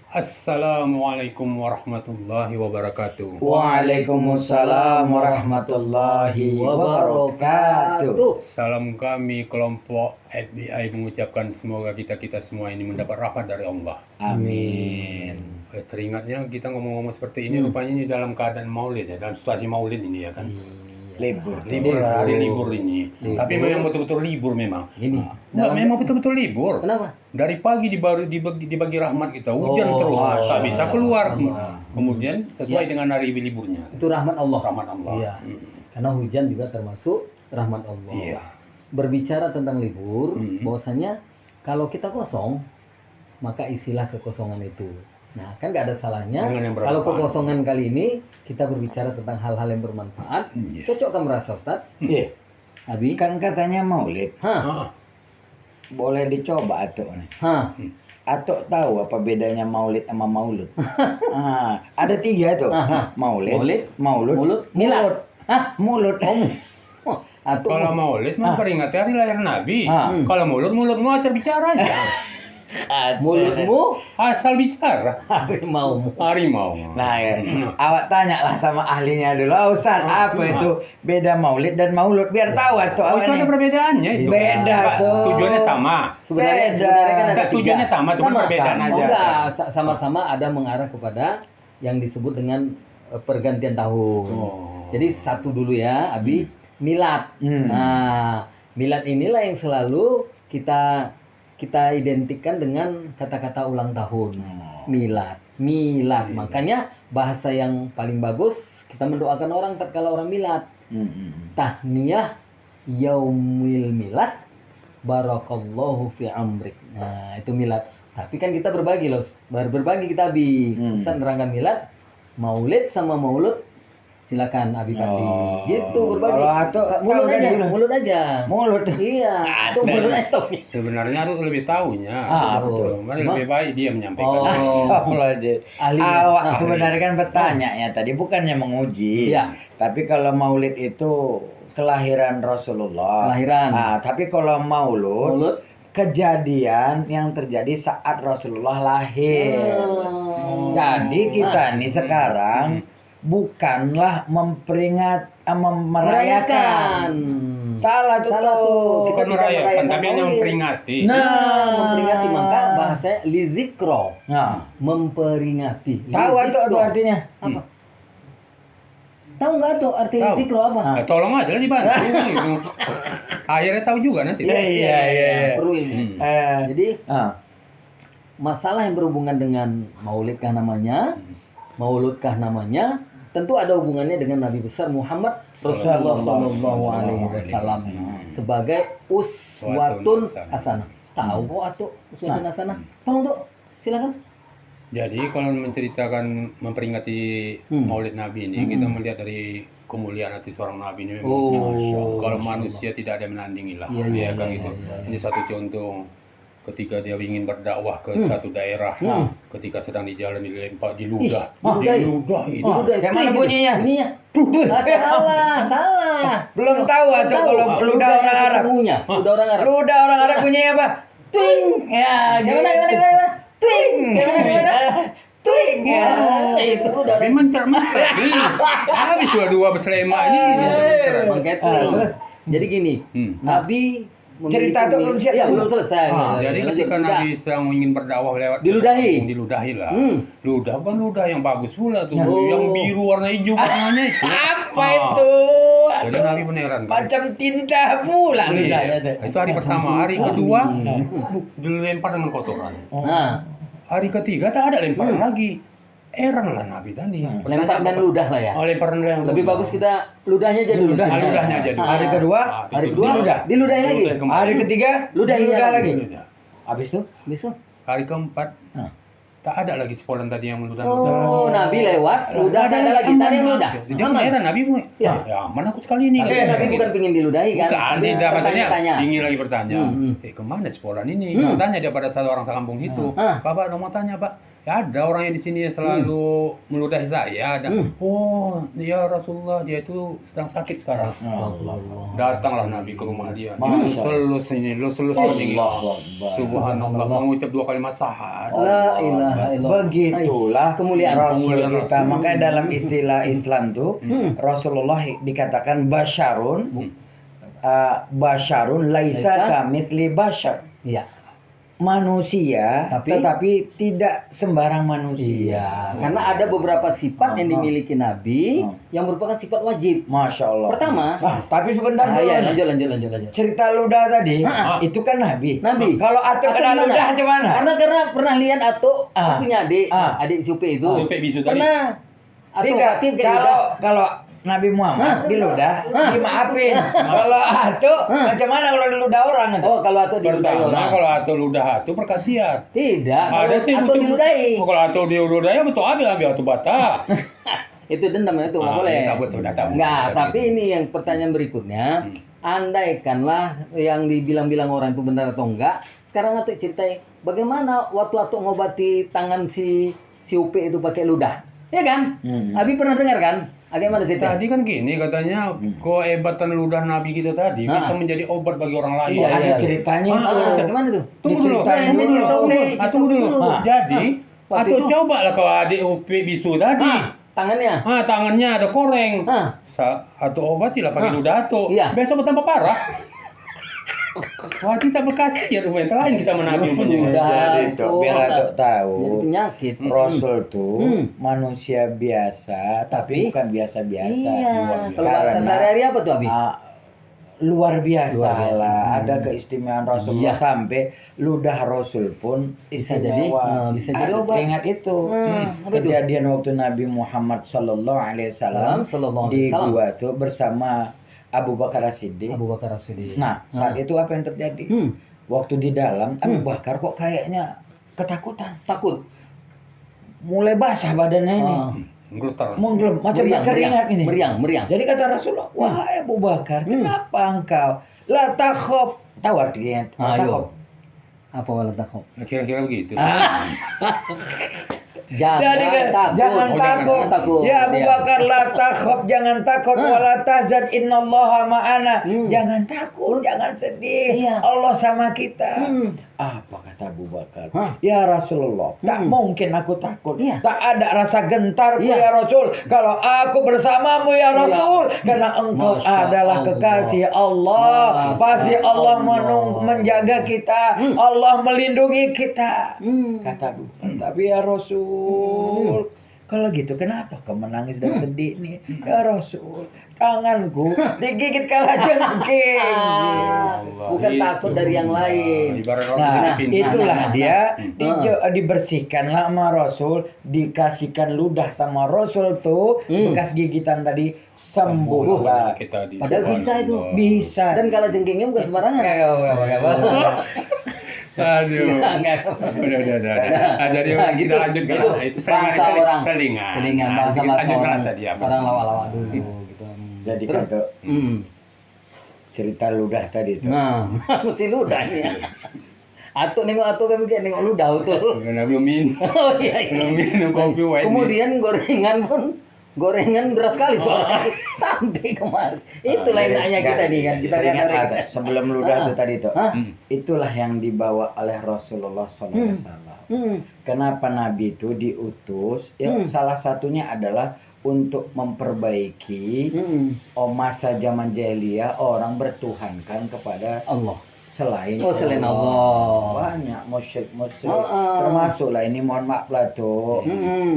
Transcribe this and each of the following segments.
Assalamualaikum warahmatullahi wabarakatuh. Waalaikumsalam warahmatullahi wabarakatuh. Salam kami kelompok FBI mengucapkan semoga kita semua ini mendapat rahmat dari Allah. Amin. Teringatnya kita ngomong-ngomong seperti ini, rupanya ini dalam keadaan maulid ya, dalam situasi maulid ini ya kan. Libur. Hari libur ini. Tapi memang betul-betul libur memang. Ini. Memang betul-betul libur. Kenapa? Dari pagi dibagi rahmat kita, hujan terus, tak bisa keluar. Kemudian sesuai dengan hari liburnya. Itu rahmat Allah. Rahmat Allah. Iya. Karena hujan juga termasuk rahmat Allah. Iya. Berbicara tentang libur, Hmm. bahwasanya kalau kita kosong, maka isilah kekosongan itu. Nah, kan nggak ada salahnya Dengan yang kalau bermanfaat. kekosongan kali ini kita berbicara tentang hal-hal yang bermanfaat. Iya. Cocok kan merasa, Ustaz? Iya. Abi? Kan katanya maulid. Ah, Boleh dicoba Atuk nih. Hah? Atuk tahu apa bedanya maulid sama maulud? Ada 3 tuh. Aha. Maulid, maulud, Mulut, milad. Hah? mulut. Oh, atau kalau maulid memperingati hari lahir Nabi. Ah. Kalau mulutmu acar bicara aja. mulutmu Asal bicara. harimaumu. Harimau. Nah, ya. Awak tanya lah sama ahlinya dulu. Oh, Ustaz, apa itu beda maulid dan maulud? Biar tahu Atuk awak Itu ada nih. perbedaannya itu. Beda tuh. Tujuannya sama. Sebenarnya Beda. kan ada Enggak, tujuannya tiga. sama, cuma perbedaan Oh, aja. enggak, sama-sama ada mengarah kepada yang disebut dengan pergantian tahun. Oh. Jadi satu dulu ya, Abi, milad. Nah, milad inilah yang selalu kita identikkan dengan kata-kata ulang tahun. Milad. Iya. Makanya bahasa yang paling bagus kita mendoakan orang tatkala orang milad. Tahniyah yaumil milad barakallahu fi amrik. Nah, itu milad. Tapi kan kita berbagi loh. Berbagi kita Abi. Ustaz nerangkan milad, maulid sama maulud. Silakan Abi Pandi. Oh. Gitu berbagi. Kalau Atuk mulut tahu aja, dari mana? mulut aja. Mulut. Iya, itu mulut aja. Sebenarnya harus lebih tahunya. betul. Mana lebih baik dia menyampaikan. Oh. Astagfirullahaladzim. Ahli. Awak Nah, sebenarnya kan bertanya ya tadi bukannya menguji. Iya. Tapi kalau maulid itu kelahiran Rasulullah. Kelahiran. Nah, tapi kalau maulud Mulut. kejadian yang terjadi saat Rasulullah lahir. Jadi kita nih sekarang bukanlah merayakan. Salah tuh. Salah tuh. Bukan Kita tidak merayakan, tapi hanya maulid. memperingati. Memperingati maka bahasa lizikro, Nah, memperingati. tahu Lizikro. itu artinya? Apa? Tahu nggak tuh arti Tahu. lizikro apa? Tolong aja lah dibantu. gitu. Akhirnya tahu juga nanti. Iya. Perlu ini. Jadi masalah yang berhubungan dengan maulidkah namanya, mauludkah namanya, tentu ada hubungannya dengan Nabi besar Muhammad Rasulullah Shallallahu Alaihi Wasallam sebagai uswatun hasanah. Tahu kok atau uswatun hasanah? Tahu tuh, silakan. Jadi kalau menceritakan memperingati Maulid Nabi ini, kita melihat dari kemuliaan hati seorang Nabi ini memang Masya Allah. Kalau manusia tidak ada yang menandingi lah, Iya, kan iya, gitu. iya. Ini satu contoh ketika dia ingin berdakwah ke satu daerah, ketika sedang di jalan dilempar, diludah, Diludahi. Kayak mana bunyinya? Ini ya. Salah. Belum tahu atau kalau ludah orang Arab. Ludah orang Arab. Ludah orang Arab bunyinya apa? Twing. Ya, Gimana? Twing. Twing. Ya. Itu udah tapi mencer-mencer. Habis dua-dua berselema ini. Mengket. Jadi gini, Nabi Cerita tuh belum siap. Iya, belum selesai. Jadi ketika Nabi sedang ingin berdakwah lewat Diludahi lah. Ludah bukan ludah yang bagus pula tuh, yang biru warna hijau warnanya itu. Apa itu? Jadi Nabi beneran kan? Macam tinta pula ludahnya tuh. Itu hari pertama, hari kedua dilempar dengan kotoran. Nah, Hari ketiga tak ada lemparan lagi. Heran lah Nabi tadi. lempar dan ludah lah ya. Oh, lemparan yang Lebih bagus kita ludahnya aja dulu. ludahnya aja dulu. Hari kedua, diludahi lagi. hari ketiga, Ludahi ludah lagi. Ludah. Habis itu? Besok. Hari keempat tak ada lagi sepolan tadi yang meludah. Oh, Nabi lewat, ludah tak ada lagi. Tadi yang ludah. Dia heran Nabi pun. Ya. Ya, mana aku sekali ini. Tapi Nabi bukan pingin diludahi kan? Bukan, Tapi tidak maksudnya tanya. ingin lagi bertanya. Hmm. Kemana sepolan ini? Mau tanya dia pada satu orang sekampung itu. Bapak mau tanya, Pak. Ya, ada orang yang di sini yang selalu meludahi saya. Ada, oh ya Rasulullah, dia itu sedang sakit sekarang. Allah. Datanglah Nabi ke rumah dia. Masya Selus ini, selus ini. Subhanallah, mengucap 2 kalimat syahadat. La ilaha illallah. Begitulah Kemuliaan. Rasul Kemuliaan kita. Rasul. Makanya dalam istilah Islam tuh Rasulullah dikatakan basyarun, basyarun laisa Laisa. kamitsli basyar. Iya. Manusia, Tapi- tetapi tidak sembarang manusia. Iya, karena ada beberapa sifat yang dimiliki Nabi yang merupakan sifat wajib. Masya Allah. Pertama, Tapi sebentar dulu. ya, nih. lanjut. Cerita ludah tadi, Ah. itu kan Nabi. Nabi. Kalau Atuk Atuk kenal gimana? ludah gimana? Karena pernah lihat Atuk, Ah. punya adik, Ah. adik Supi itu. Supi bisu tadi. Pernah. Atuk Tidak, Fatim kayak kalau Nabi Muhammad di ludah dimaafin. Kalau Atuk macam mana kalau di ludah orang? gitu. Oh, kalau Atuk diludahi Pertama, orang. kalau atau ludah atu berkasiat. Tidak, Ada sih Atuk butuh. diludahi. Oh, kalau atau diludahi ya betul ambil atau bata. Itu dendam itu nggak Ah, boleh. iya, tak boleh, sudah, tak boleh. Nggak, tapi ini yang pertanyaan berikutnya. Andaikanlah yang dibilang-bilang orang itu benar atau enggak. Sekarang Atuk ceritain bagaimana waktu Atuk ngobati tangan si Upi itu pakai ludah. Ya kan? Abi pernah dengar kan? Bagaimana cerita? Tadi kan gini katanya kehebatan ludah Nabi kita tadi bisa menjadi obat bagi orang lain. Iya, ada iya. ceritanya Ah, itu. gimana tuh? Tunggu dulu. Diceritain Ini cerita Upi. Tunggu dulu. Ah. Jadi, Waktu atau itu- coba lah kalau adik Upi bisu tadi. Tangannya. Tangannya ada koreng. Atau obatilah pakai Ah. ludah atau. Iya. Besok bertambah parah. Wah, kita berkasiat rumah lain kita menabi Udah. Jadi tuh, biar Atuk tahu. Jadi penyakit. Rasul tuh manusia Tapi- biasa, tapi bukan biasa-biasa. Iya. Kalau bahasa Karena sehari-hari apa tuh Abi? luar biasa Luar biasa. lah. Ada keistimewaan Rasulullah Iya. sampai ludah Rasul pun Bisa jadi, istimewa. bisa jadi Atuk obat. ingat itu Apa itu? kejadian waktu Nabi Muhammad Sallallahu Alaihi Wasallam Sallallahu di alaihi wasallam. gua tuh bersama Abu Bakar As-Siddiq. Abu Bakar As-Siddiq. Nah, saat itu apa yang terjadi? Waktu di dalam, Abu Bakar kok kayaknya ketakutan. Takut. Mulai basah badannya ini. Getar. Menggelem, macam Meriang, berkeringat ini. Meriang. Jadi kata Rasulullah, wahai Abu Bakar, kenapa engkau la takhaf? Tahu artinya? La takhaf. Ayo. Apa wala takut? Kira-kira begitu. Jangan takut. Ya Abu Bakar la takhaf, jangan takut wala tahzan innallaha ma'ana. Jangan takut, jangan sedih. Iya. Allah sama kita. Apa kata Abu Bakar? Ya Rasulullah, tak mungkin aku takut. Iya. Tak ada rasa gentarku Iya. ya Rasul. Kalau aku bersamamu ya Rasul, karena engkau Masya adalah Allah. kekasih Allah. Masya Pasti Allah Allah. menjaga kita. Allah melindungi kita. Hmm. Kata Abu Bakar, tapi ya Rasul, kalau gitu kenapa kau menangis dan sedih nih? Ya Rasul, tanganku digigit kala jengking. Bukan takut dari yang lain. Ibarat orang Nah, Filipina. itulah dia Hmm. dibersihkanlah sama Rasul, dikasihkan ludah sama Rasul tuh, bekas gigitan tadi sembuh lah. Kita di Padahal bisa itu. Bisa. Dan kalau jengkingnya bukan sembarangan. Aduh. Enggak. Udah. Jadi Nah, kita gitu. lanjutkan. Itu Itu bahasa orang. selingan. Selingan Nah, bahasa kita bahasa lanjutkan orang. tadi apa? Orang lawak-lawak dulu gitu. Jadi Terus? kata cerita ludah tadi tuh. Nah, mesti ludah nih. Atuk kan kayak nengok ludah betul. Karena belum minum. Oh iya. Belum minum kopi white. Kemudian gorengan beras sekali soalnya sampai kemarin. Itulah enaknya kita nih kan. Kita Ingat lihat ada, sebelum ludah tuh tadi tuh. Hah? Itulah yang dibawa oleh Rasulullah SAW. Kenapa Nabi itu diutus? Ya, salah satunya adalah untuk memperbaiki masa zaman jahiliyah orang bertuhankan kepada Allah. selain Selain Allah. Banyak musyrik termasuklah ini, mohon maaf lah tuh,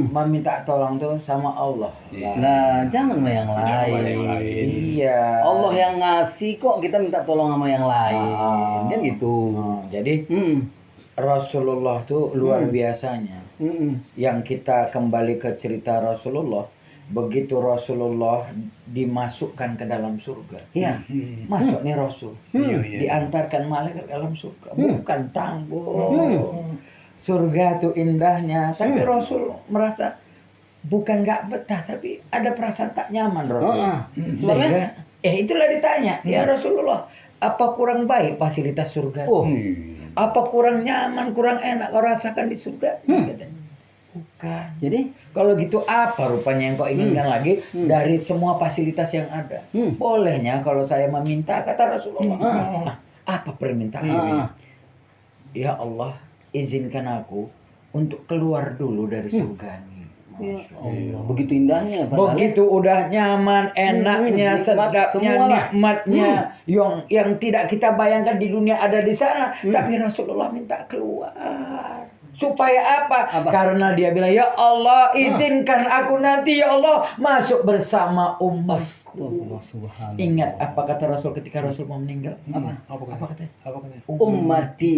meminta tolong tuh sama Allah. Nah, jangan sama yang Jangan sama yang lain. lain. Iya. Allah yang ngasih kok kita minta tolong sama yang lain. Kan gitu. Jadi Rasulullah tuh luar biasanya. Yang kita kembali ke cerita Rasulullah, begitu Rasulullah dimasukkan ke dalam surga. Iya. Masuk nih Rasul. Iya. Diantarkan malaikat ke dalam surga. Bukan tanggung. Surga tuh indahnya. Tapi Rasul merasa bukan nggak betah, tapi ada perasaan tak nyaman Rasul. Sebabnya? Sehingga, itulah ditanya, ya Rasulullah, apa kurang baik fasilitas surga? Oh. Apa kurang nyaman, kurang enak kau rasakan di surga? Katanya. Bukan. Jadi Kalau gitu apa rupanya yang kau inginkan lagi dari semua fasilitas yang ada? Bolehnya kalau saya meminta, kata Rasulullah. Nah, apa permintaan? Ya Allah, izinkan aku untuk keluar dulu dari surga ini. ya Allah, begitu indahnya padahal. Begitu udah nyaman, enaknya, nikmat sedapnya, semualah. nikmatnya, yang tidak kita bayangkan di dunia ada di sana. Tapi Rasulullah minta keluar. Supaya apa? Karena dia bilang, ya Allah, izinkan aku nanti ya Allah masuk bersama umatku. Subhanallah. Ingat apa kata Rasul ketika Rasul mau meninggal? Apa katanya? Ummati,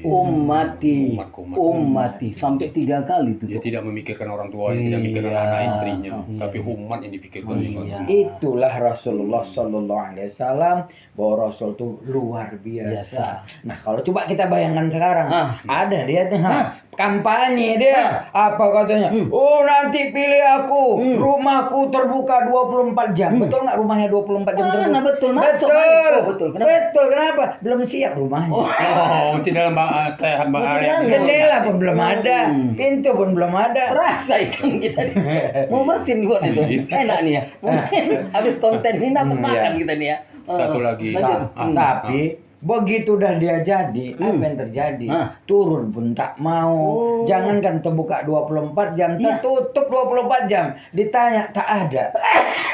ummati, Umatku. ummati, sampai 3 kali itu. Dia Tuh. tidak memikirkan orang tua, tidak memikirkan Iya. anak istrinya, Iya. tapi umat yang dipikirkan. Iya. Itulah Rasulullah Sallallahu Alaihi Wasallam, bahwa Rasul itu luar biasa. Nah kalau coba kita bayangkan sekarang, ada dia tuh, kampanye dia, apa katanya? Oh nanti pilih aku, rumahku terbuka 24 jam. Betul nggak rumahnya 24 jam terbuka? Nah, betul, masuk. Betul. Oh, betul. Kenapa? Betul. Kenapa? Belum siap rumahnya. Oh, masih dalam Masih area. dalam. Jendela pun belum ada, pintu pun belum ada. Terasa ikan kita nih. Mau mesin buat itu. Enak nih ya. Mungkin habis konten ini dapat makan kita nih ya. Satu lagi. Lanjut. Tapi begitu dah dia jadi, apa yang terjadi? Turun pun tak mau. Jangankan terbuka 24 jam, tertutup 24 jam. Ditanya tak ada.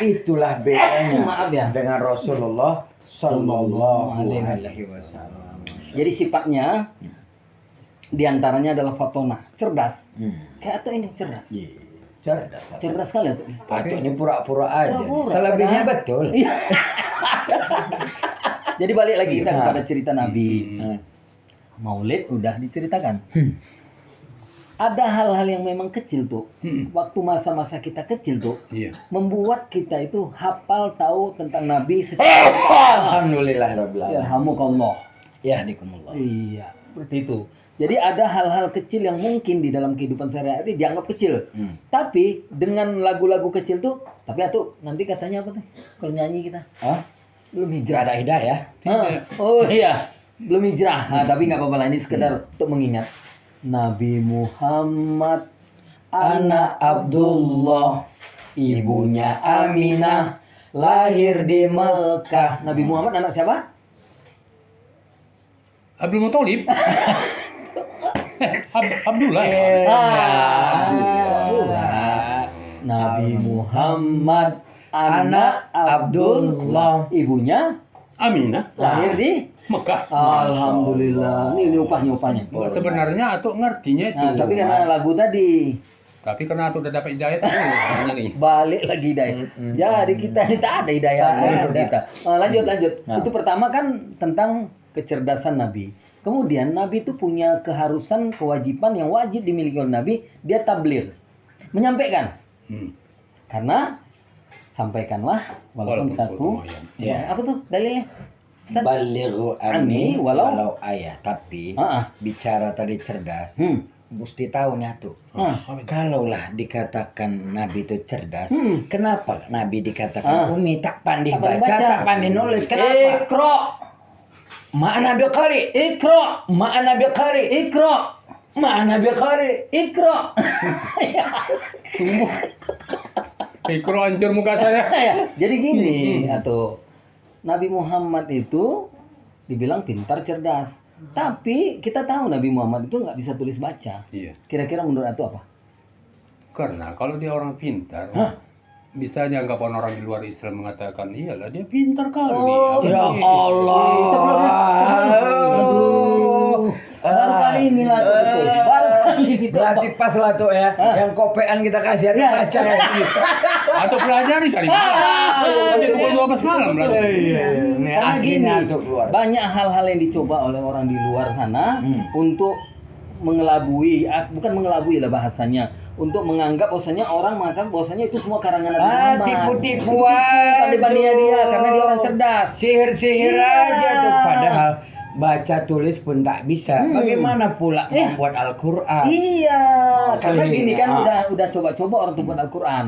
Itulah bedanya Maaf ya. dengan Rasulullah Sallallahu Alaihi Wasallam. Jadi sifatnya diantaranya adalah fatona, cerdas. Kayak atau ini cerdas. Cerdas. Cerdas sekali tuh. Atau ini pura-pura aja. Pura-pura, Selebihnya padahal. betul. Jadi balik lagi kita kepada cerita Nabi. Maulid udah diceritakan. Ada hal-hal yang memang kecil tuh. Waktu masa-masa kita kecil tuh, Iya. membuat kita itu hafal tahu tentang Nabi Alhamdulillah Rabbil Alamin. Yarhamukallah. Yahdikumullah. Iya, seperti itu. Jadi ada hal-hal kecil yang mungkin di dalam kehidupan sehari-hari dianggap kecil. Tapi dengan lagu-lagu kecil tuh, tapi atuh nanti katanya apa tuh? Kalau nyanyi kita Hah? belum Gak hijrah. ada hidayah. Oh iya, belum hijrah. Nah, tapi nggak apa-apa lah, ini sekedar untuk mengingat. Nabi Muhammad Anak Abdullah, ibunya Aminah, lahir di Mekah. Nabi Muhammad anak siapa? Abdul Muthalib. Abdullah. Abdullah. Nabi Muhammad anak Abdullah, ibunya Aminah. lahir di Mekah. Alhamdulillah. Ini upahnya. Sebenarnya Atuk ngertinya itu. Nah, tapi karena lagu tadi Tapi karena Atuk udah dapat hidayah tanya nih. balik lagi hidayah. Jadi kita ini tak ada hidayah untuk kita. Lanjut. Itu pertama kan tentang kecerdasan Nabi. Kemudian Nabi itu punya keharusan, kewajiban yang wajib dimiliki oleh Nabi. Dia tabligh, menyampaikan. Karena sampaikanlah walaupun satu. Ya, apa tuh dalilnya? Ustaz? Balighu anni walau ayat. Tapi bicara tadi cerdas, mesti tahu nih tuh. Kalaulah dikatakan Nabi itu cerdas, kenapa Nabi dikatakan umi tak pandai baca, tak pandai nulis? Kenapa? Iqra. Ma'ana biqari. Iqra. Ma'ana biqari. Iqra. Ma'ana biqari. Iqra. Ikro hancur muka saya. Jadi gini, atau Nabi Muhammad itu dibilang pintar, cerdas. Tapi kita tahu Nabi Muhammad itu nggak bisa tulis baca. Iya. Kira-kira menurut Atu apa? Karena kalau dia orang pintar, bisa aja anggapan orang di luar Islam mengatakan, iyalah dia pintar kali. Ya Allah. Baru kali ini lah tuh, betul. Baru kali gitu. Berarti pas lah tuh ya, yang kopean kita kasih dia baca ya. Atau pelajari kali. Nanti pukul 12 malam belajar. Karena gini, Aslinya tuh keluar. banyak hal-hal yang dicoba oleh orang di luar sana untuk mengelabui, bukan mengelabui lah bahasanya, untuk menganggap bahwasanya orang mengatakan bahwasanya itu semua karangan Nabi Muhammad. Tipu-tipuan. Pandai-pandainya dia karena dia orang cerdas. Sihir-sihir aja tuh, padahal baca tulis pun tak bisa. Bagaimana pula membuat Al-Qur'an? Iya, karena sihir. gini kan udah coba-coba orang tuh buat Al-Qur'an.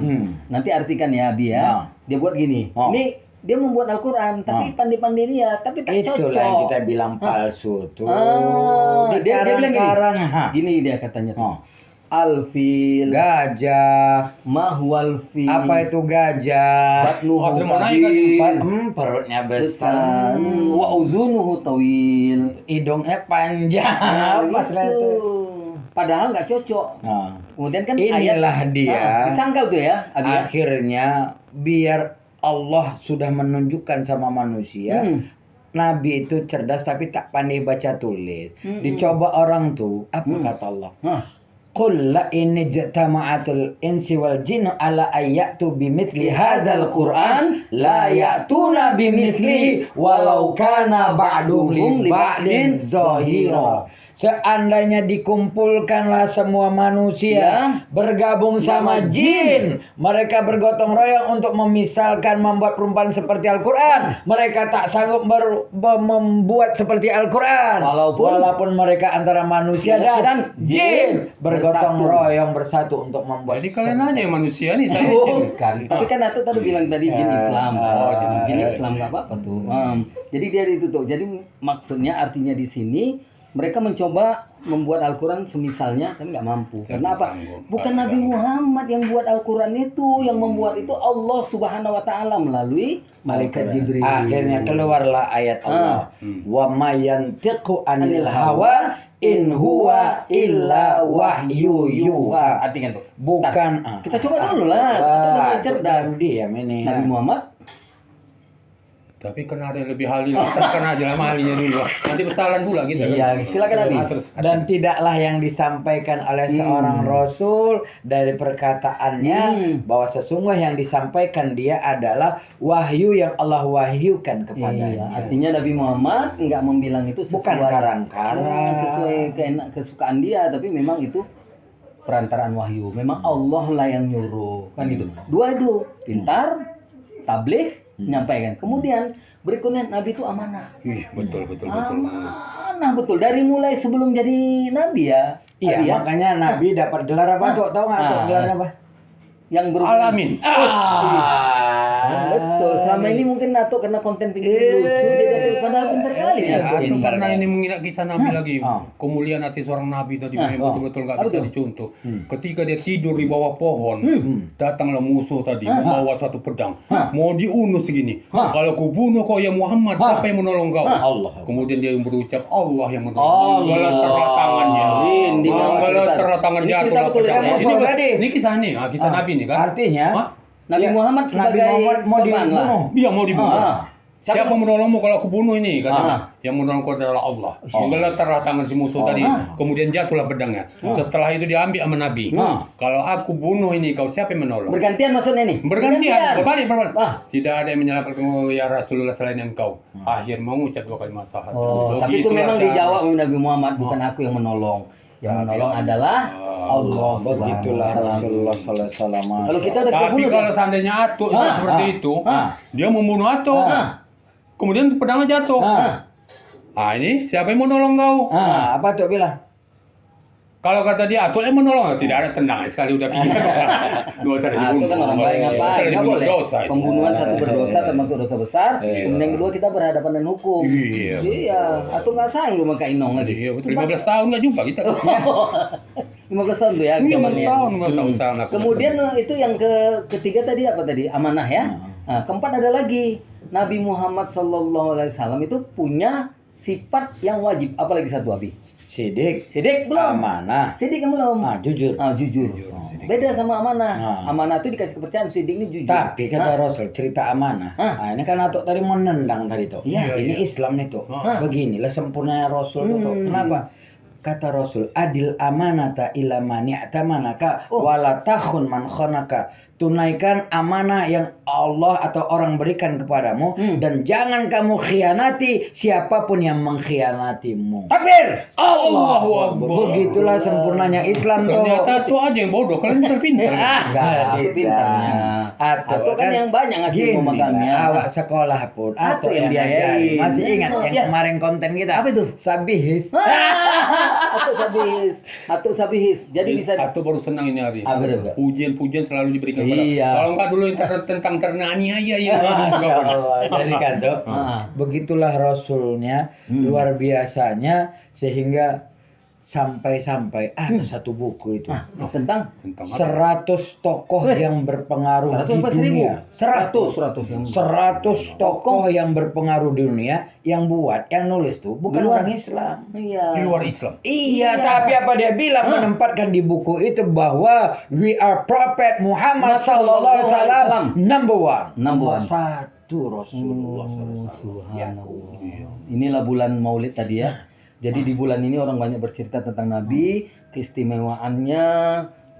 Nanti artikan ya dia. Dia buat gini. Ini dia membuat Al-Qur'an tapi pandai-pandai dia, tapi tak cocok. Itulah yang kita bilang palsu tuh. Dia bilang Dikarang-karang. gini dia katanya tuh. Al-fil. Gajah. Mahwal fil. Apa itu gajah? Batnuhu sudah mau naik kan? kabir. Perutnya besar. Wa uzunuhu tawil. Hidungnya panjang. Apa Gitu. itu? Padahal nggak cocok. Nah, Kemudian kan inilah dia. disangkal tuh ya, Abi. Akhirnya biar Allah sudah menunjukkan sama manusia, Nabi itu cerdas tapi tak pandai baca tulis. Dicoba orang tuh, apa kata Allah? Qul la in jama'atul insi wal jinnu ala ayyatu bimithli hadzal Qur'an la ya'tuna bimithlihi walau kana ba'duhum li ba'din zahira. Seandainya dikumpulkanlah semua manusia bergabung sama jin, mereka bergotong royong untuk memisalkan membuat perumpamaan seperti Al-Quran, mereka tak sanggup membuat seperti Al-Quran walaupun mereka antara manusia dan jin bergotong royong bersatu untuk membuat. Jadi kalian aja yang manusia nih, saya jin. Kan. Tapi kan Atu tadi bilang tadi jin Islam. Jin Islam nggak apa-apa tuh. Jadi dia ditutup. Jadi maksudnya artinya di sini mereka mencoba membuat Al-Quran semisalnya, tapi nggak mampu. Karena apa? Bukan Nabi Muhammad yang buat Al-Quran itu, yang membuat itu Allah Subhanahu Wa Taala melalui malaikat Jibril. Akhirnya keluarlah ayat Allah. Wa may yantiqu anil hawa in huwa illa wahyu yuha. Artinya tuh. Bukan. Kita coba dulu lah. Kita cerdas. Diam ini. Nabi Muhammad. Tapi kan ada yang lebih ahli, serahkan aja lah ahlinya dulu. Nanti kesalahan pula kita. Iya, silakan Nabi. Dan tidaklah yang disampaikan oleh seorang Rasul dari perkataannya bahwa sesungguhnya yang disampaikan dia adalah wahyu yang Allah wahyukan kepadanya. Iya, artinya Nabi Muhammad nggak membilang itu sesuai, bukan karang-karang, sesuai kesukaan dia, tapi memang itu perantaraan wahyu. Memang Allah lah yang nyuruh, kan itu. Dua itu, pintar, tabligh, menyampaikan. Kemudian berikutnya Nabi itu amanah. Betul. Amanah betul. Dari mulai sebelum jadi Nabi ya. Iya, makanya Nabi dapat gelar apa tuh? Tahu nggak tuh gelarnya apa? Yang Alamin. Betul. Selama ini mungkin Nato karena konten tinggi lucu, jadi padahal pintar kali ya. Itu karena ini mengingat kisah Nabi lagi. Kemuliaan hati seorang Nabi tadi betul-betul nggak bisa dicontoh. Ketika dia tidur di bawah pohon, datanglah musuh tadi membawa satu pedang, mau diunus segini. Kalau ku bunuh kau ya Muhammad, siapa yang menolong kau? Allah. Kemudian dia berucap Allah yang menolong. Menggelar tangannya. Menggelar tangan jatuhlah pedang. Ini kisah nih, kisah Nabi nih kan. Artinya Nabi Muhammad sebagai mau dibunuh. Iya mau dibunuh. Siapa Siapa menolongmu kalau aku bunuh ini? Katanya. Yang menolongku adalah Allah. Menggelar tangan si musuh tadi. Kemudian jatuhlah pedangnya. Setelah itu diambil sama Nabi. Kalau aku bunuh ini, kau siapa yang menolong? Bergantian maksudnya nih? Bergantian. Berbalik. Tidak ada yang menyalahkan kamu ya Rasulullah selain engkau. Akhir mengucap dua kalimat syahadat. Tapi itu memang dijawab oleh Nabi Muhammad, bukan aku yang menolong. Yang menolong adalah Allah. Begitulah Rasulullah sallallahu alaihi wasallam. Kalau kita udah Tapi kebunuh, kalau seandainya Atuk seperti itu, dia membunuh Atuk. Kemudian pedangnya jatuh. Ini siapa yang menolong kau? Apa tuh bilang? Kalau kata dia, Atul yang menolong, tidak ada tendang sekali udah pikir. Dosa itu kan orang baik ngapain? Nggak boleh. Dosa itu. Pembunuhan satu berdosa termasuk dosa besar. Kemudian yang kedua kita berhadapan dengan hukum. Iya. Atau nggak sayang lu makan Inong lagi. Iya, 15 tahun nggak jumpa kita. 15 tahun tuh ya. 15 tahun nggak tahu sana. Kemudian itu yang ketiga tadi apa tadi? Amanah ya. Nah, keempat ada lagi. Nabi Muhammad SAW itu punya sifat yang wajib. Apalagi satu Abi? Sidik belum. Amanah. Sidik yang belum. Jujur. Jujur. Beda sama amanah. Amanah itu dikasih kepercayaan, sidik ini jujur. Tapi kata Rasul cerita amanah. Ini kan Atuk tadi mau nendang tadi tuh. Ini Islam nih tuh. Beginilah sempurnanya Rasul tuh. Kenapa? Kata Rasul, adil amanata ila man i'tamanaka wala takhun man khanaka. Tunaikan amanah yang Allah atau orang berikan kepadamu dan jangan kamu khianati siapapun yang mengkhianatimu. Takbir! Allahu Akbar. Begitulah sempurnanya Islam tuh. Ternyata itu aja yang bodoh, kalian pintar-pintar. Itu pintarnya. Atau kan yang banyak ngasih ilmu makamnya. Awak sekolah pun atau yang diajari. Masih ingat yang kemarin konten kita? Apa itu? Sabihis. Atau sabihis. Jadi bisa. Atau baru senang ini hari. Pujian-pujian selalu diberikan. Iya. Kalau enggak dulu tentang ternaniaya ya. Jadi kan Dok, begitulah Rasulnya luar biasanya sehingga Sampai-sampai ada satu buku itu. Tentang 100 tokoh yang berpengaruh 100 di apa 1000? dunia. 100 100 tokoh yang berpengaruh di dunia yang nulis tuh bukan Di luar. orang Islam. Iya. Di luar Islam. Iya, tapi apa dia bilang menempatkan di buku itu bahwa we are Prophet Muhammad sallallahu alaihi wasallam number one. Number one. Satu Rasulullah sallallahu alaihi wasallam. Subhanallah. Inilah bulan Maulid tadi ya. Jadi di bulan ini orang banyak bercerita tentang Nabi, keistimewaannya,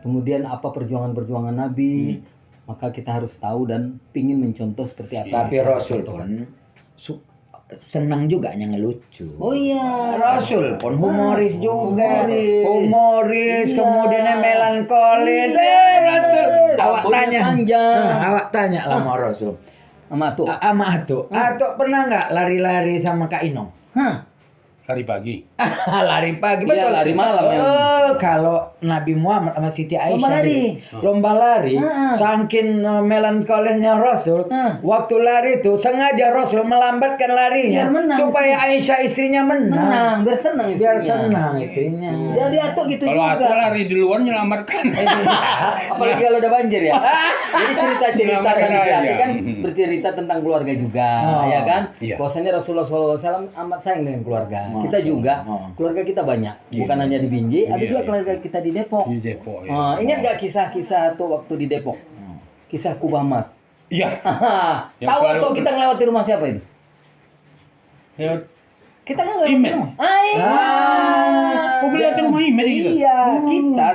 kemudian apa perjuangan-perjuangan Nabi. Maka kita harus tahu dan pingin mencontoh seperti apa. Tapi Rasul pun senang juga yang ngelucu. Oh iya. Rasul pun humoris juga. Humoris. Humoris, Iya. kemudian melankolis. Rasul. Awak Rambutnya tanya. panjang. Awak tanya sama Rasul. Sama tuh. Sama Atuk. Atuk pernah nggak lari-lari sama Kak Inong? Hah. Hari pagi. Lari pagi, Iya, betul. lari malam ya. Kalau Nabi Muhammad sama Siti Aisyah Lomba lari. lomba lari, saking melankolisnya Rasul, waktu lari itu sengaja Rasul melambatkan larinya Biar menang supaya Aisyah istrinya menang. Menang, biar senang istrinya. Biar senang istrinya. Jadi Atuk gitu Kalau juga. aku lari di luar menyelamatkan. Apalagi kalau udah banjir ya. Jadi cerita-cerita Nah, kan makanya, berarti iya. kan bercerita tentang keluarga juga, ya kan? Iya. Bahwasanya Rasulullah SAW amat sayang dengan keluarga. Kita juga, keluarga kita banyak, Iya. bukan hanya di Binjai, ada Iya, juga iya. keluarga kita di Depok. Di Depok. Ya. Ingat nggak kisah-kisah tuh waktu di Depok? Kisah Kubah Mas. Iya. Yang Tahu selalu atau kita ngelewati rumah siapa ini? Ya, Kita kan ngelewati Imet. rumah. Oh, beli rumah Imet gitu? Iya, kita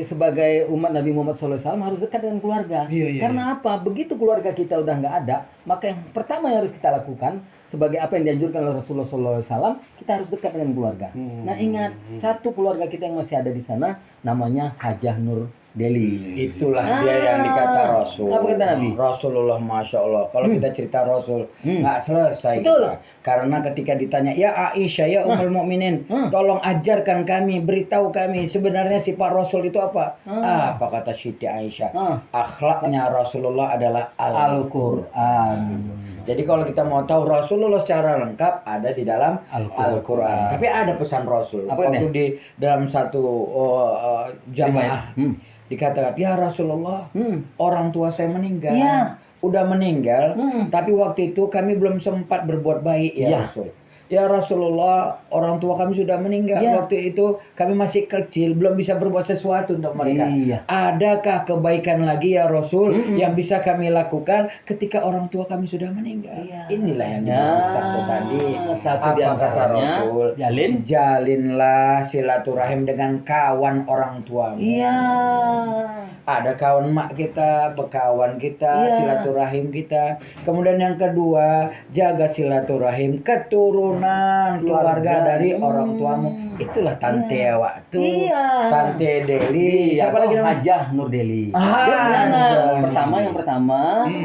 sebagai umat Nabi Muhammad SAW harus dekat dengan keluarga. Iya, iya, Karena apa? Begitu keluarga kita udah nggak ada, maka yang pertama yang harus kita lakukan sebagai apa yang dianjurkan oleh Rasulullah SAW, kita harus dekat dengan keluarga. Nah ingat, satu keluarga kita yang masih ada di sana, namanya Hajah Nur Deli. Itulah dia yang dikata Rasul. Apa kata Nabi? Rasulullah, masya Allah. Kalau kita cerita Rasul, nggak selesai. Betul. Kita. Karena ketika ditanya, ya Aisyah, ya Ummul Mukminin, tolong ajarkan kami, beritahu kami sebenarnya sifat Rasul itu apa? Apa kata Siti Aisyah? Akhlaknya Rasulullah adalah Al-Quran. Jadi kalau kita mau tahu Rasulullah secara lengkap ada di dalam Al-Quran. Tapi ada pesan Rasul. Apa Waktu ini? di dalam satu jamaah dikatakan, ya Rasulullah, orang tua saya meninggal. Iya. Udah meninggal, tapi waktu itu kami belum sempat berbuat baik ya Iya. Rasul. Ya Rasulullah, orang tua kami sudah meninggal. Iya. Waktu itu kami masih kecil, belum bisa berbuat sesuatu untuk mereka. Iya. Adakah kebaikan lagi ya Rasul yang bisa kami lakukan ketika orang tua kami sudah meninggal? Iya. Inilah yang dibahas Ustaz tadi. Satu Apa di kata antaranya, Rasul? Jalinlah silaturahim dengan kawan orang tuamu. Iya. Ada kawan mak kita, bekawan kita, Iya. silaturahim kita. Kemudian yang kedua, jaga silaturahim keturunan keluarga dari orang tuamu. Itulah Tante Awak tuh. Iya. Tante Deli. Siapa Siapa lagi namanya? Hajah Nur Deli. Ah, Dia punya anak. Hajah. Yang pertama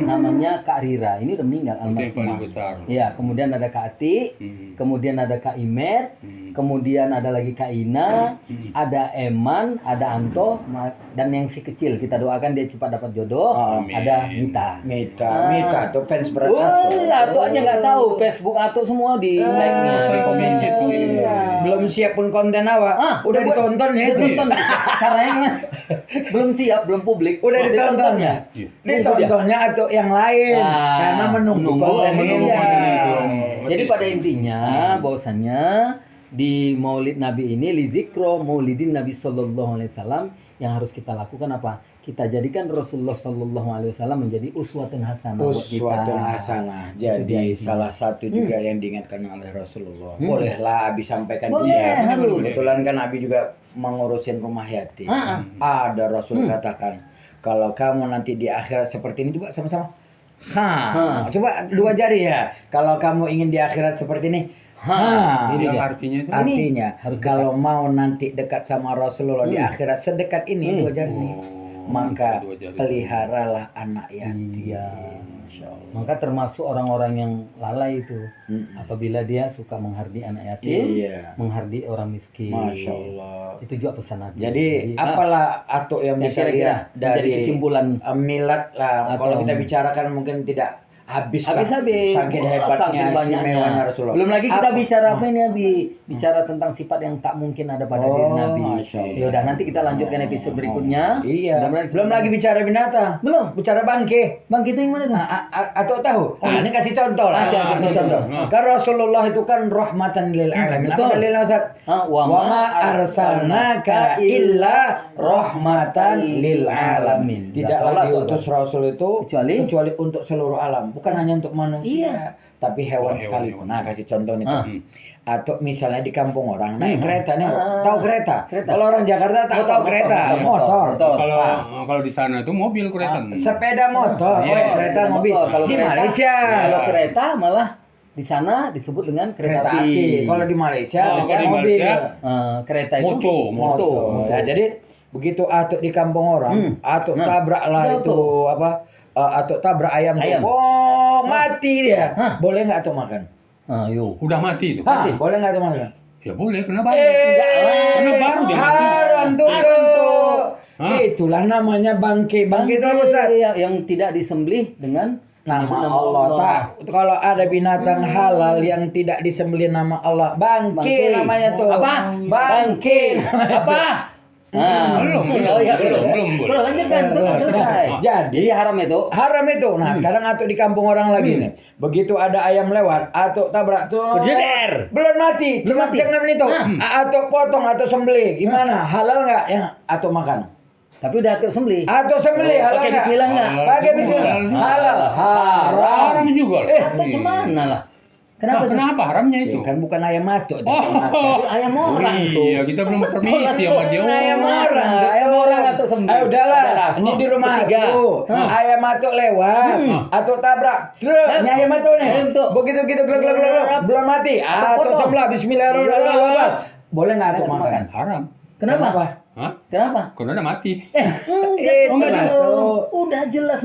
namanya Kak Rira. Ini udah meninggal itu yang paling almarhumah. besar. Iya, kemudian ada Kak Ati, kemudian ada Kak Imet, kemudian ada lagi Kak Ina, ada Eman, ada Anto, dan yang si kecil kita doakan dia cepat dapat jodoh. Amin. Ada Mita. Mita tuh fans berat Atu aja nggak tahu, Facebook Atu semua di like-nya, di komen situ. Belum siap pun konten awak. Udah ditonton ya itu. Ditonton. Caranya belum siap, belum publik. Udah ditontonnya. Iya. Ditontonnya atau yang lain. Karena menunggu konten menunggu ini. konten itu. Iya. Jadi pada intinya bahwasannya di Maulid Nabi ini lizikro Maulidin Nabi Sallallahu Alaihi Wasallam yang harus kita lakukan apa? Kita jadikan Rasulullah Sallallahu Alaihi Wasallam menjadi uswatun hasanah buat kita. Uswatun hasanah. Jadi salah satu juga yang diingatkan oleh Rasulullah. Bolehlah Abi sampaikan Boleh, dia. harus. Kebetulan kan Abi juga mengurusin rumah yatim. Ada Rasul katakan, kalau kamu nanti di akhirat seperti ini, coba sama-sama. Coba dua jari ya. Kalau kamu ingin di akhirat seperti ini, Ini Yang dia. artinya itu. artinya harus kalau mau nanti dekat sama Rasulullah di akhirat sedekat ini dua jari nih, maka dua jari. peliharalah anak yatim. Iya. Masya Allah. Maka termasuk orang-orang yang lalai itu apabila dia suka menghardi anak yatim, Iya. menghardi orang miskin. Masya Allah. Itu juga pesan Nabi. Jadi apalah atau yang yang bisa kira-kira lihat dari dari kesimpulan milad lah. Atau- Kalau kita bicarakan mungkin tidak habis lah. habis-habis Saking Wah, hebatnya, saking banyaknya. istimewanya Rasulullah. Belum lagi kita Apa? bicara apa ini Abi? bicara tentang sifat yang tak mungkin ada pada diri Nabi. Masya Allah. Ya udah, nanti kita lanjutkan episode berikutnya. Iya. Mudah-mudahan Belum lagi bicara binatang. Belum. Bicara bangke. Bang, kita yang mana tuh? Atau tahu? Ini kasih contoh lah. Kasih contoh. Kan Rasulullah itu kan rahmatan lil alamin. Betul. Apa dalilnya Ustaz? Wa ma arsalnaka illa rahmatan lil alamin. Tidaklah diutus Rasul itu kecuali untuk seluruh alam, bukan hanya untuk manusia, tapi hewan sekalipun. Nah, kasih contoh nih. Atau misalnya di kampung orang naik kereta nih, tahu kereta? Kalau orang Jakarta tahu kereta, motor. Kalau di sana itu mobil kereta. Sepeda motor, kereta mobil. Kalau Di kereta, Malaysia. Kalau kereta malah di sana disebut dengan kereta api. Kalau di Malaysia, kalau di mobil. Kereta itu Moto. Nah, jadi begitu atuk di kampung orang, atuk tabraklah itu apa? Atuk tabrak ayam. Oh, mati dia. Boleh nggak atuk makan? Udah mati itu. Boleh nggak atuk makan? Ya boleh, kenapa? Karena baru dia mati. haram tuh. Itulah namanya bangke. Bangke itu apa, Ustaz? Yang tidak disembelih dengan Nama Allah. Tak. Kalau ada binatang halal yang tidak disembelih nama Allah, bangke namanya tuh. Apa? Bangke. Apa? Belum. Belum lanjutkan, belum selesai. Jadi haram itu. Haram itu. Nah, sekarang atuk di kampung orang lagi nih. Begitu ada ayam lewat, atuk tabrak tuh. Berjeder. Belum mati. Cuma jangan itu. Atuk potong atau sembelih. Gimana? Halal nggak yang atuk makan? Tapi udah atuk sembelih. Atuk sembelih halal Pakai nggak? bismillah nggak? Pakai bismillah. Halal. Haram juga. Atuk gimana lah? Kenapa haramnya itu? Kan bukan ayam atuk. Ayam orang tuh. Iya, kita belum permisi sama dia. Ayam orang. Ayam orang atuk sembelih. Udahlah. Ini di rumah aku. Ayam atuk lewat. Atuk tabrak. Ini ayam atuk nih. Begitu belum mati. Atuk sebelah. Bismillahirrahmanirrahim. Boleh nggak atuk makan? Haram. Kenapa? Kenapa? Karena udah mati. Udah jelas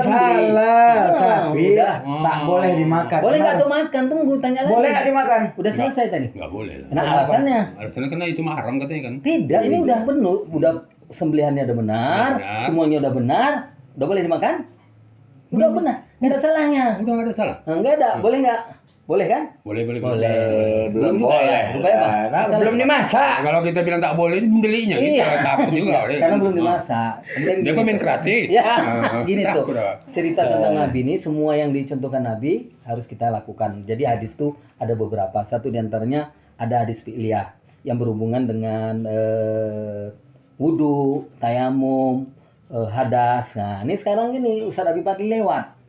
halal, tapi tak boleh dimakan. Boleh nggak tuh makan? Tunggu tanya lagi. Boleh nggak dimakan? Udah selesai tadi. Nggak boleh lah. Nah, alasannya? Alasannya karena itu mah haram katanya kan. Tidak, ini udah benar, udah sembelihannya udah benar, semuanya udah benar, udah boleh dimakan? Udah benar, nggak ada salahnya. Udah nggak ada salah. Nggak ada, boleh nggak? Boleh kan? Boleh. Belum boleh. Supaya apa? Belum dimasak. Kalau kita bilang tak boleh, itu belinya. Kita takut juga. Karena belum dimasak. Dia pemain kreatif. Ya, gini tuh. Cerita tentang Nabi ini, semua yang dicontohkan Nabi harus kita lakukan. Jadi hadis tuh ada beberapa. Satu diantaranya ada hadis fi'liyah yang berhubungan dengan wudu, tayamum, hadas. Nah, ini sekarang gini Ustaz Abi Fadli lewat.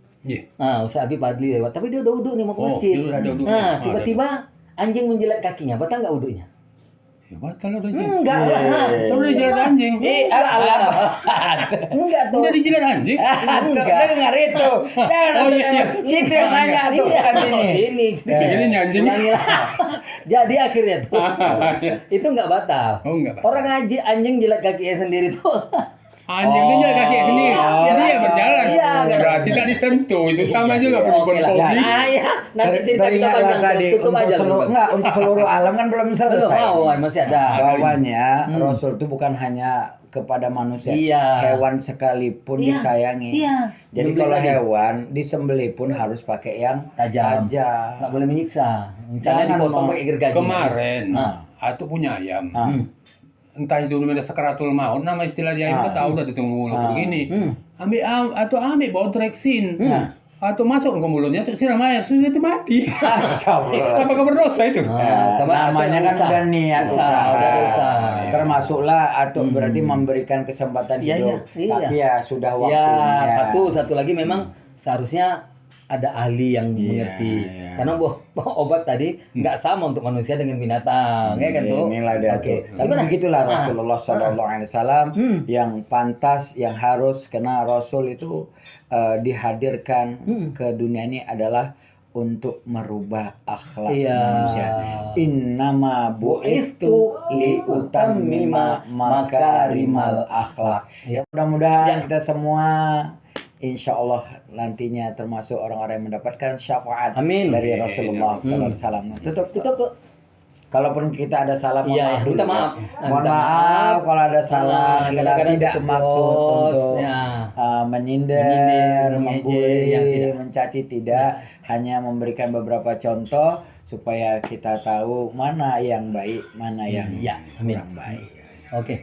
Ustaz Abi Fadli lewat, tapi dia udah wudhu nih mau ke masjid. Nah, tiba-tiba anjing menjilat kakinya, batal nggak wudhunya? Ya batal udah anjing. Enggak lah. Sudah dijilat anjing. Enggak tuh. Udah dijilat anjing? Enggak. Dengar itu. Situ yang nanya tuh bukan Sini. Jadi anjing. Jadi akhirnya tuh itu nggak batal. Oh, enggak batal. Orang anjing jilat kakinya sendiri tuh. Anjing itu jalan kaki sendiri. Jadi ya berjalan. Iya, berarti tak disentuh. Itu sama juga perempuan poli. Nanti cerita kita panjang. Tutup aja. Enggak, untuk seluruh alam kan belum selesai. Masih ada. Bawahnya Rasul itu bukan hanya kepada manusia, hewan sekalipun disayangi. Jadi kalau hewan disembelih pun harus pakai yang tajam. Nggak boleh menyiksa. Misalnya dipotong pakai gergaji. Kemarin, aku punya ayam. Entah itu namanya sakaratul maut, nama istilah dia itu tahu udah ditunggu begini. Ambil bawa Drexin. Atau masuk ke mulutnya tuh siram air, sudah itu mati. Apakah berdosa itu? Namanya kan udah niat usaha. Termasuklah atau berarti memberikan kesempatan hidup. Tapi ya sudah waktunya. Satu lagi memang seharusnya ada ahli yang mengerti. Karena obat tadi nggak sama untuk manusia dengan binatang, ya kan tuh. Inilah dia tuh. Tapi begitulah Rasulullah SAW yang pantas, yang harus, karena Rasul itu dihadirkan ke dunia ini adalah untuk merubah akhlak manusia. Innama bu'ithu liutammima makarimal akhlak. Mudah-mudahan kita semua insya Allah nantinya termasuk orang-orang yang mendapatkan syafaat dari Rasulullah SAW. Tutup. Kalaupun kita ada salah, minta maaf. Mohon maaf kalau ada salah, tidak maksud untuk menyindir, membuli, mencaci, tidak. Hanya memberikan beberapa contoh supaya kita tahu mana yang baik, mana yang Ya, amin. kurang baik. Oke.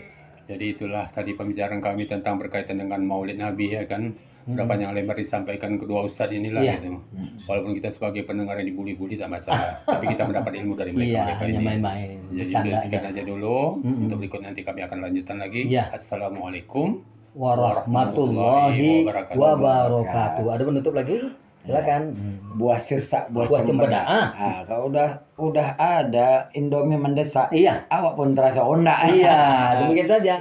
Jadi itulah tadi pembicaraan kami tentang berkaitan dengan Maulid Nabi ya kan. Berapa yang lebar disampaikan kedua ustadz inilah Iya. gitu. Walaupun kita sebagai pendengar yang dibuli-buli tak masalah, tapi kita mendapat ilmu dari Iya, mereka hanya ini. main-main. Jadi Bercanda udah sekian aja. aja dulu. Mm-mm. Untuk berikut nanti kami akan lanjutkan lagi. Iya. Assalamualaikum Warahmatullahi wabarakatuh. Ada penutup lagi? Silakan. Buah sirsak, buah Buah cempedak. cempedak. Kalau udah ada Indomie mendesak, Iya. awak pun terasa ondak. Iya, demikian saja.